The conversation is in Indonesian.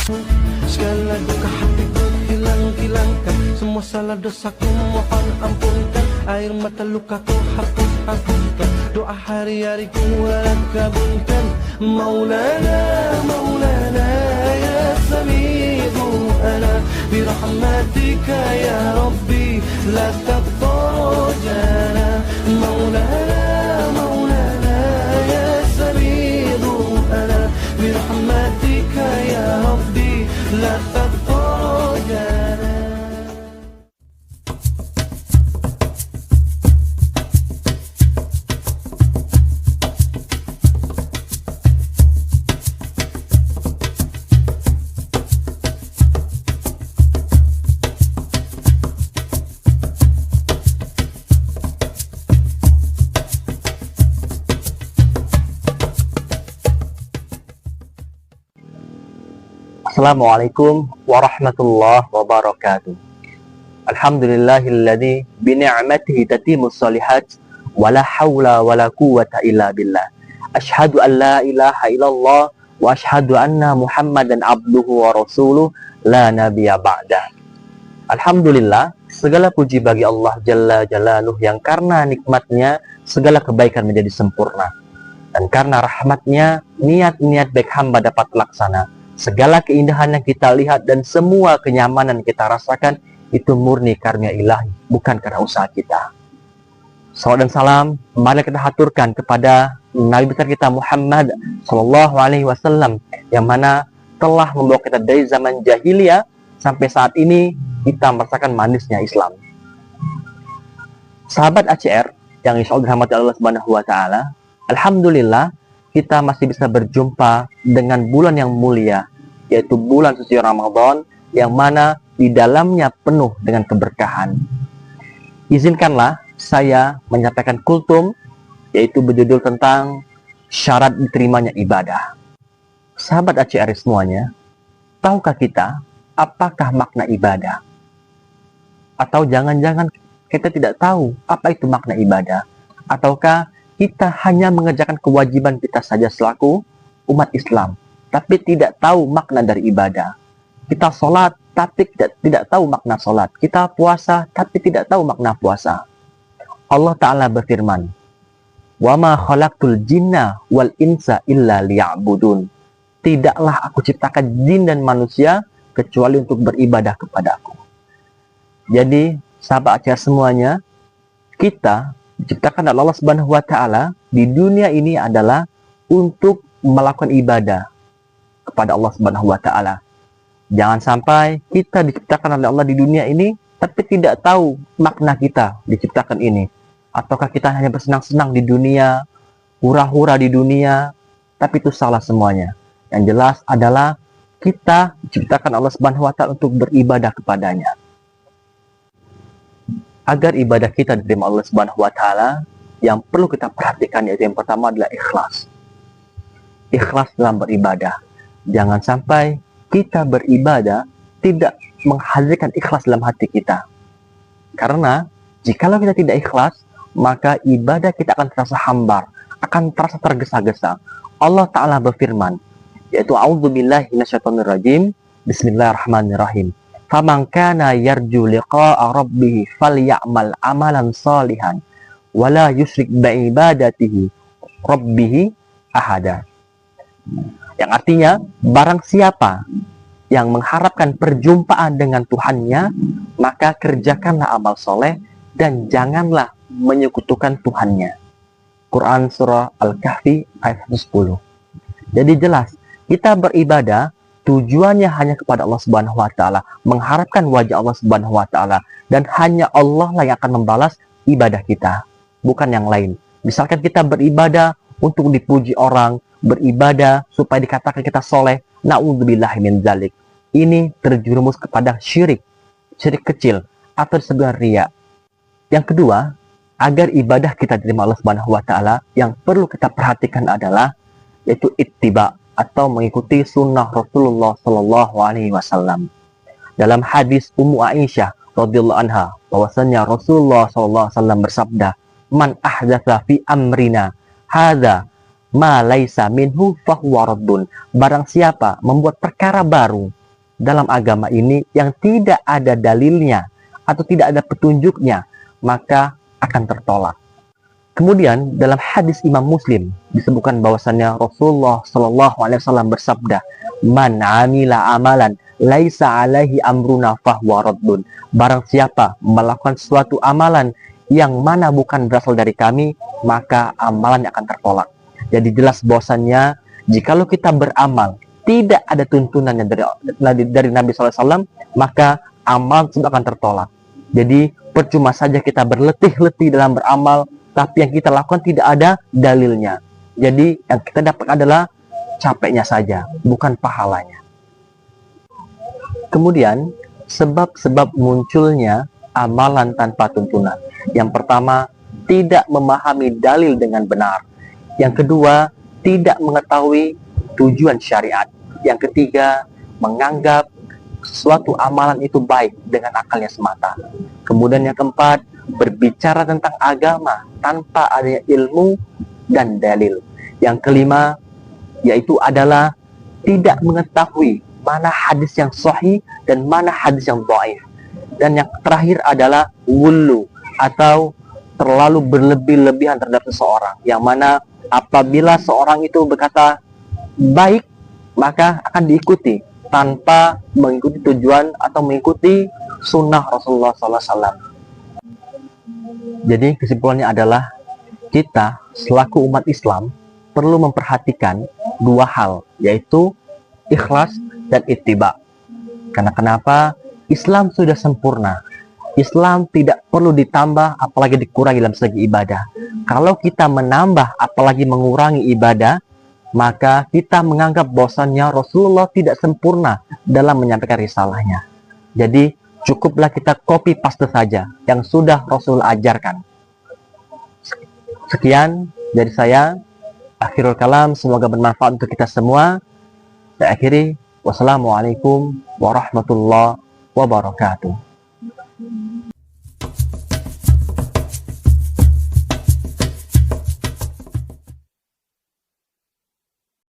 Segala duka hatiku hilang-hilangkan, semua salah dosaku mohon ampunkan, air mata lukaku hapus-hapuskan, doa hari-hari ku harap kabulkan. Maulana, Maulana ya Sami'u ana birahmatika ya Rabbi la taqtajana. Maulana, Maulana ya Sami'u ana birahmatika ya Rabbi la taqtajana. Assalamualaikum warahmatullahi wabarakatuh. Alhamdulillahilladzi bi ni'matihi tatimmus shalihat wala haula wala quwwata illa billah. Asyhadu an la ilaha illallah wa asyhadu anna Muhammadan abduhu wa rasuluh la nabiyya ba'da. Alhamdulillah, segala puji bagi Allah Jalla Jalaluh yang karena nikmatnya segala kebaikan menjadi sempurna, dan karena rahmatnya niat-niat baik hamba dapat terlaksana. Segala keindahan yang kita lihat dan semua kenyamanan yang kita rasakan itu murni karunia ilahi, bukan karena usaha kita. Salawat dan salam mari kita haturkan kepada Nabi besar kita Muhammad Sallallahu Alaihi Wasallam, yang mana telah membawa kita dari zaman jahiliyah sampai saat ini kita merasakan manisnya Islam. Sahabat ACR yang insya Allah dirahmati Allah Subhanahu Wa Taala, alhamdulillah kita masih bisa berjumpa dengan bulan yang mulia, yaitu bulan suci Ramadan, yang mana di dalamnya penuh dengan keberkahan. Izinkanlah saya menyampaikan kultum, yaitu berjudul tentang syarat diterimanya ibadah. Sahabat ACR semuanya, tahukah kita apakah makna ibadah? Atau jangan-jangan kita tidak tahu apa itu makna ibadah? Ataukah kita hanya mengerjakan kewajiban kita saja selaku umat Islam, tapi tidak tahu makna dari ibadah? Kita sholat, tapi tidak tahu makna sholat. Kita puasa, tapi tidak tahu makna puasa. Allah Ta'ala berfirman, "Wa ma khalaqtul jinna wal insa illa liya'budun." Tidaklah aku ciptakan jin dan manusia kecuali untuk beribadah kepadaku. Jadi, sahabat ACR semuanya, kita diciptakan oleh Allah Subhanahu wa Ta'ala di dunia ini adalah untuk melakukan ibadah kepada Allah Subhanahu wa Ta'ala. Jangan sampai kita diciptakan oleh Allah di dunia ini tapi tidak tahu makna kita diciptakan ini. Ataukah kita hanya bersenang-senang di dunia, hura-hura di dunia, tapi itu salah semuanya. Yang jelas adalah kita diciptakan Allah Subhanahu wa Ta'ala untuk beribadah kepadanya. Agar ibadah kita diterima Allah Subhanahu wa Ta'ala, yang perlu kita perhatikan yaitu yang pertama adalah ikhlas. Ikhlas dalam beribadah. Jangan sampai kita beribadah tidak menghadirkan ikhlas dalam hati kita. Karena jikalau kita tidak ikhlas, maka ibadah kita akan terasa hambar, akan terasa tergesa-gesa. Allah Ta'ala berfirman, yaitu a'udzubillahi minasyaitonirrajim, bismillahirrahmanirrahim. Faman kana yarju liqa'a rabbih falyamal amalan salihan wala yusyrik bi'ibadatihi rabbih ahada. Yang artinya, barang siapa yang mengharapkan perjumpaan dengan Tuhannya, maka kerjakanlah amal soleh dan janganlah menyekutukan Tuhannya. Quran Surah Al-Kahfi ayat 10. Jadi jelas, kita beribadah tujuannya hanya kepada Allah Subhanahu wa Ta'ala, mengharapkan wajah Allah Subhanahu wa Ta'ala, dan hanya Allah lah yang akan membalas ibadah kita, bukan yang lain. Misalkan kita beribadah untuk dipuji orang, beribadah supaya dikatakan kita soleh, na'udzubillahi min dzalik. Ini terjerumus kepada syirik kecil atau disebut riya. Yang kedua, agar ibadah kita diterima Allah Subhanahu wa Ta'ala, yang perlu kita perhatikan adalah yaitu ittiba, atau mengikuti sunnah Rasulullah Sallallahu Alaihi Wasallam. Dalam hadis Ummu Aisyah radhiyallahu anha, bahwasanya Rasulullah Sallallahu Alaihi Wasallam bersabda, "Man ahdatsa fi amrina hadza ma laisa minhu fahuwa raddun. Barang siapa membuat perkara baru dalam agama ini yang tidak ada dalilnya atau tidak ada petunjuknya, maka akan tertolak. Kemudian dalam hadis Imam Muslim disebutkan bahwasannya Rasulullah Shallallahu Alaihi Wasallam bersabda, "Man amila amalan laisa alaihi amruna fahuwa raddun." Barang siapa melakukan suatu amalan yang mana bukan berasal dari kami, maka amalannya akan tertolak. Jadi jelas bahwasannya jikalau kita beramal tidak ada tuntunannya dari Nabi SAW, maka amal tersebut akan tertolak. Jadi percuma saja kita berletih-letih dalam beramal, tapi yang kita lakukan tidak ada dalilnya. Jadi yang kita dapat adalah capeknya saja, bukan pahalanya. Kemudian sebab-sebab munculnya amalan tanpa tuntunan. Yang pertama, tidak memahami dalil dengan benar. Yang kedua, tidak mengetahui tujuan syariat. Yang ketiga, menganggap suatu amalan itu baik dengan akalnya semata. Kemudian yang keempat, berbicara tentang agama tanpa adanya ilmu dan dalil. Yang kelima, yaitu adalah tidak mengetahui mana hadis yang sahih dan mana hadis yang dhaif. Dan yang terakhir adalah wulu atau terlalu berlebih-lebihan terhadap seseorang, yang mana apabila seorang itu berkata baik, maka akan diikuti tanpa mengikuti tujuan atau mengikuti sunnah Rasulullah SAW. Jadi kesimpulannya adalah kita selaku umat Islam perlu memperhatikan dua hal, yaitu ikhlas dan ittiba. Karena kenapa? Islam sudah sempurna. Islam tidak perlu ditambah apalagi dikurangi dalam segi ibadah. Kalau kita menambah apalagi mengurangi ibadah, maka kita menganggap bahwasannya Rasulullah tidak sempurna dalam menyampaikan risalahnya. Jadi cukuplah kita copy paste saja yang sudah Rasul ajarkan. Sekian dari saya. Akhirul kalam, semoga bermanfaat untuk kita semua. Saya akhiri. Wassalamualaikum warahmatullahi wabarakatuh.